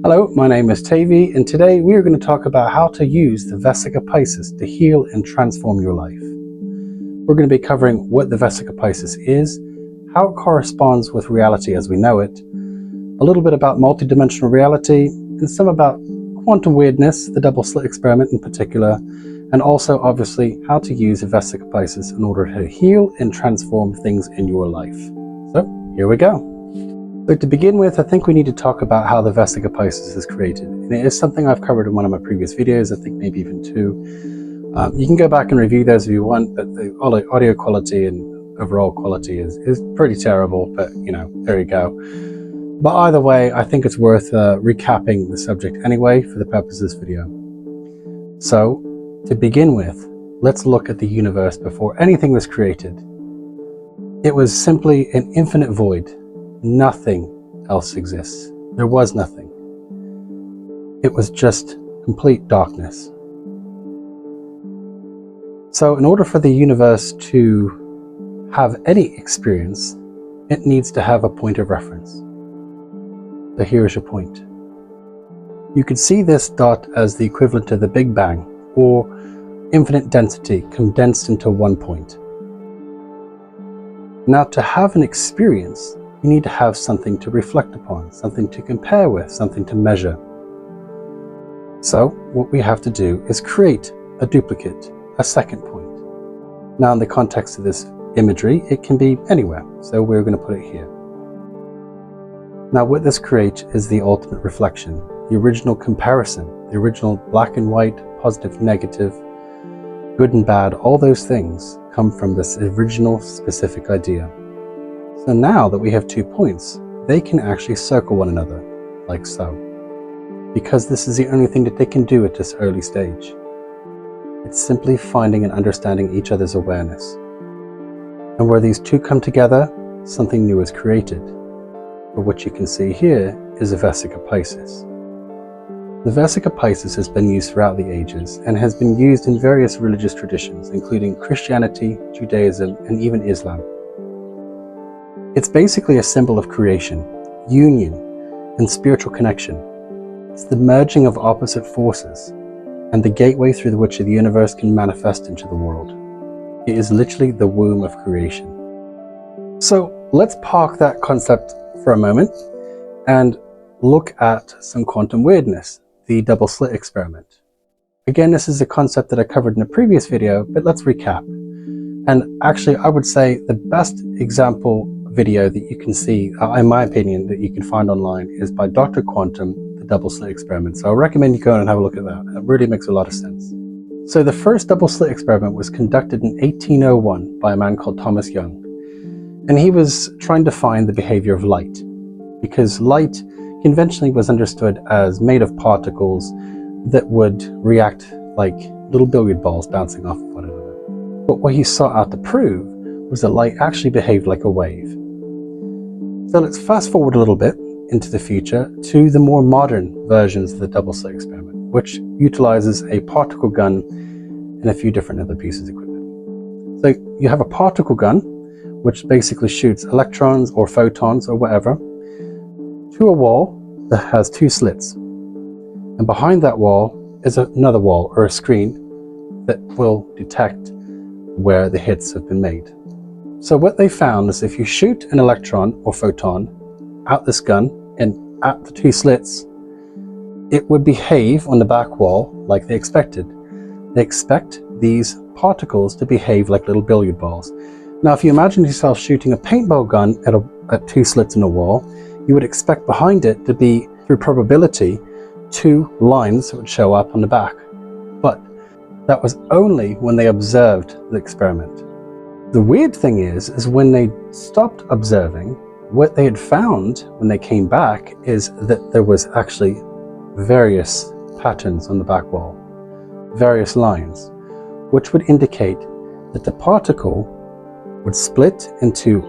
Hello, my name is Tavi, and today we are going to talk about how to use the Vesica Piscis to heal and transform your life. We're going to be covering what the Vesica Piscis is, how it corresponds with reality as we know it, a little bit about multidimensional reality, and some about quantum weirdness, the Double Slit Experiment in particular, and also obviously how to use the Vesica Piscis in order to heal and transform things in your life. So here we go. So to begin with, I think we need to talk about how the Vesica Piscis is created. And it is something I've covered in one of my previous videos, I think maybe even two. You can go back and review those if you want, but the audio quality and overall quality is pretty terrible, but you know, there you go. But either way, I think it's worth recapping the subject anyway for the purpose of this video. So to begin with, let's look at the universe before anything was created. It was simply an infinite void. Nothing else exists. There was nothing. It was just complete darkness. So in order for the universe to have any experience, it needs to have a point of reference. So here's your point. You could see this dot as the equivalent to the Big Bang, or infinite density condensed into one point. Now to have an experience, you need to have something to reflect upon, something to compare with, something to measure. So what we have to do is create a duplicate, a second point. Now in the context of this imagery, it can be anywhere, so we're going to put it here. Now what this creates is the ultimate reflection, the original comparison, the original black and white, positive, negative, good and bad, all those things come from this original specific idea. So now that we have 2 points, they can actually circle one another, like so. Because this is the only thing that they can do at this early stage. It's simply finding and understanding each other's awareness. And where these two come together, something new is created. But what you can see here is the Vesica Piscis. The Vesica Piscis has been used throughout the ages and has been used in various religious traditions, including Christianity, Judaism, and even Islam. It's basically a symbol of creation, union, and spiritual connection. It's the merging of opposite forces and the gateway through which the universe can manifest into the world. It is literally the womb of creation. So let's park that concept for a moment and look at some quantum weirdness, the Double Slit Experiment. Again, this is a concept that I covered in a previous video, but let's recap. And actually, I would say the best example video that you can see, in my opinion, that you can find online is by Dr. Quantum, the Double Slit Experiment. So I recommend you go and have a look at that. It really makes a lot of sense. So the first Double Slit Experiment was conducted in 1801 by a man called Thomas Young. And he was trying to find the behavior of light, because light conventionally was understood as made of particles that would react like little billiard balls bouncing off of one another. But what he sought out to prove was that light actually behaved like a wave. So let's fast forward a little bit into the future to the more modern versions of the Double Slit Experiment, which utilizes a particle gun and a few different other pieces of equipment. So you have a particle gun, which basically shoots electrons or photons or whatever to a wall that has 2 slits. And behind that wall is another wall or a screen that will detect where the hits have been made. So what they found is if you shoot an electron or photon out this gun and at the 2 slits, it would behave on the back wall like they expected. They expect these particles to behave like little billiard balls. Now if you imagine yourself shooting a paintball gun at 2 slits in a wall, you would expect behind it to be, through probability, 2 lines that would show up on the back. But that was only when they observed the experiment. The weird thing is when they stopped observing, what they had found when they came back is that there was actually various patterns on the back wall, various lines, which would indicate that the particle would split into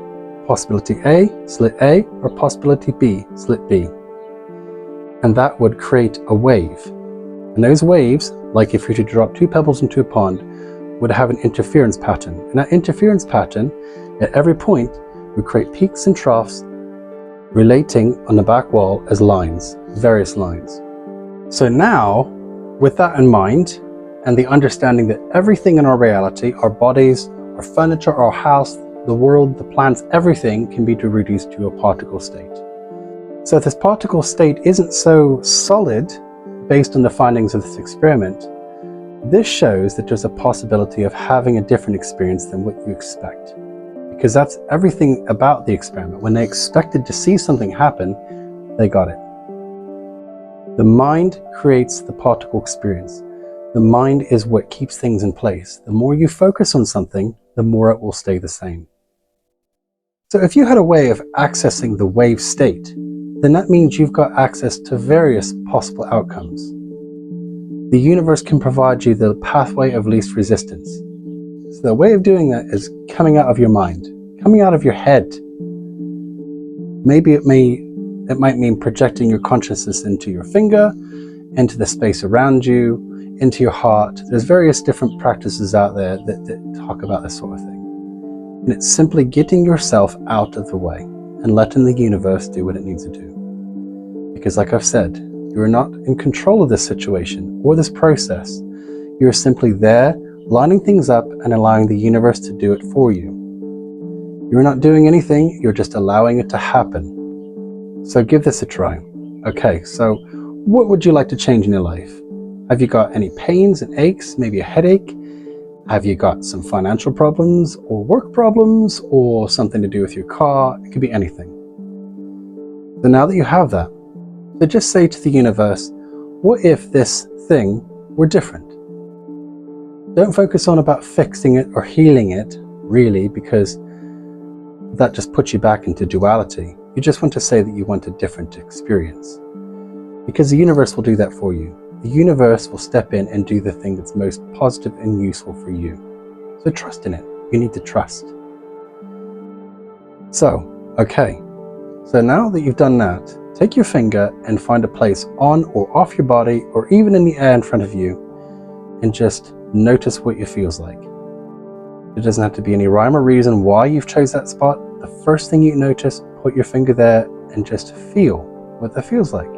possibility A, slit A, or possibility B, slit B. And that would create a wave. And those waves, like if you were to drop 2 pebbles into a pond, would have an interference pattern. And that interference pattern at every point would create peaks and troughs relating on the back wall as lines, various lines. So now, with that in mind, and the understanding that everything in our reality, our bodies, our furniture, our house, the world, the plants, everything can be reduced to a particle state. So if this particle state isn't so solid based on the findings of this experiment, this shows that there's a possibility of having a different experience than what you expect. Because that's everything about the experiment. When they expected to see something happen, they got it. The mind creates the particle experience. The mind is what keeps things in place. The more you focus on something, the more it will stay the same. So if you had a way of accessing the wave state, then that means you've got access to various possible outcomes. The universe can provide you the pathway of least resistance. So the way of doing that is coming out of your mind, coming out of your head. Maybe it might mean projecting your consciousness into your finger, into the space around you, into your heart. There's various different practices out there that talk about this sort of thing. And it's simply getting yourself out of the way and letting the universe do what it needs to do. Because like I've said, you're not in control of this situation or this process. You're simply there, lining things up and allowing the universe to do it for you. You're not doing anything, you're just allowing it to happen. So give this a try. Okay, so what would you like to change in your life? Have you got any pains and aches, maybe a headache? Have you got some financial problems or work problems or something to do with your car? It could be anything. So now that you have that, so just say to the universe, what if this thing were different? Don't focus on about fixing it or healing it, really, because that just puts you back into duality. You just want to say that you want a different experience. Because the universe will do that for you. The universe will step in and do the thing that's most positive and useful for you. So trust in it. You need to trust. So, okay. So now that you've done that, take your finger and find a place on or off your body or even in the air in front of you and just notice what it feels like. There doesn't have to be any rhyme or reason why you've chose that spot. The first thing you notice, put your finger there and just feel what that feels like.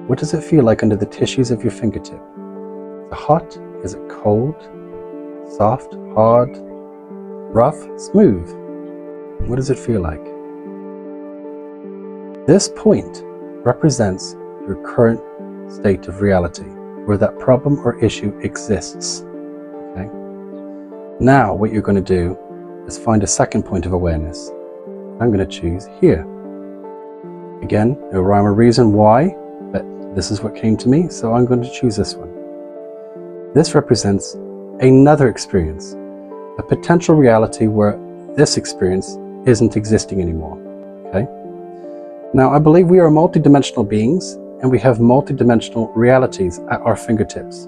What does it feel like under the tissues of your fingertip? Is it hot? Is it cold? Soft? Hard? Rough? Smooth? What does it feel like? This point represents your current state of reality, where that problem or issue exists. Okay? Now what you're going to do is find a second point of awareness. I'm going to choose here. Again, no rhyme or reason why, but this is what came to me, so I'm going to choose this one. This represents another experience, a potential reality where this experience isn't existing anymore. Okay? Now, I believe we are multidimensional beings, and we have multidimensional realities at our fingertips.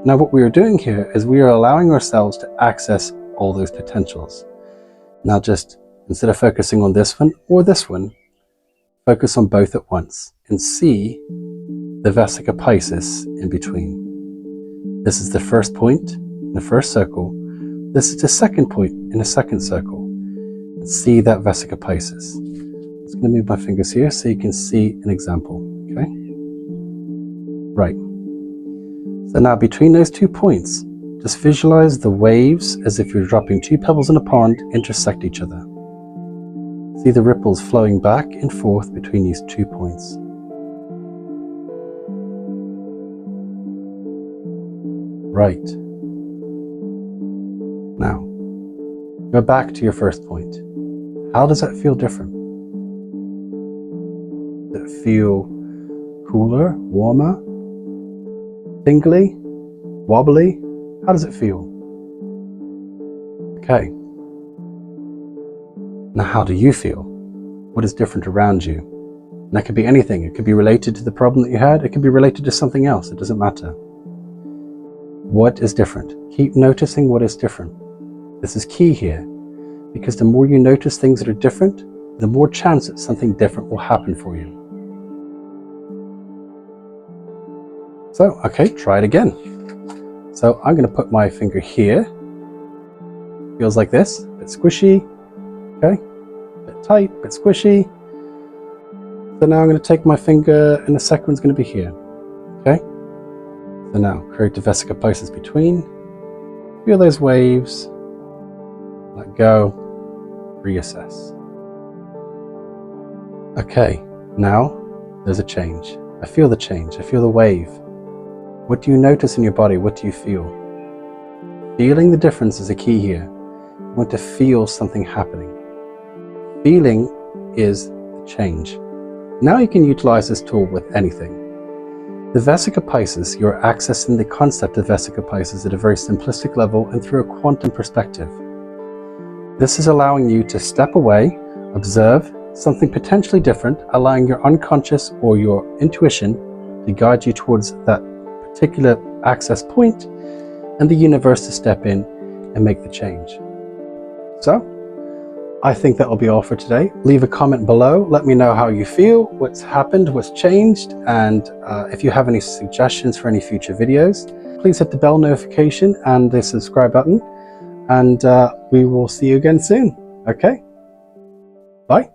Now, what we are doing here is we are allowing ourselves to access all those potentials. Now, just instead of focusing on this one or this one, focus on both at once and see the Vesica Piscis in between. This is the first point in the first circle. This is the second point in the second circle. And see that Vesica Piscis. I'm just going to move my fingers here so you can see an example. Okay? Right. So now between those 2 points, just visualize the waves as if you're dropping 2 pebbles in a pond intersect each other. See the ripples flowing back and forth between these 2 points. Right. Now, go back to your first point. How does that feel different? Does it feel cooler, warmer, tingly, wobbly? How does it feel? Okay. Now, how do you feel? What is different around you? And that could be anything. It could be related to the problem that you had. It could be related to something else. It doesn't matter. What is different? Keep noticing what is different. This is key here, because the more you notice things that are different, the more chance that something different will happen for you. So, okay, try it again. So I'm going to put my finger here. Feels like this, a bit squishy. Okay, a bit tight, a bit squishy. So now I'm going to take my finger, and the second one's going to be here. Okay? So now create a Vesica Piscis between. Feel those waves. Let go. Reassess. Okay, now there's a change. I feel the change. I feel the wave. What do you notice in your body? What do you feel? Feeling the difference is a key here. You want to feel something happening. Feeling is the change. Now you can utilize this tool with anything. The Vesica Piscis, you're accessing the concept of Vesica Piscis at a very simplistic level and through a quantum perspective. This is allowing you to step away, observe something potentially different, allowing your unconscious or your intuition to guide you towards that particular access point, and the universe to step in and make the change. So, I think that will be all for today. Leave a comment below. Let me know how you feel, what's happened, what's changed, and if you have any suggestions for any future videos, please hit the bell notification and the subscribe button, and we will see you again soon. Okay? Bye.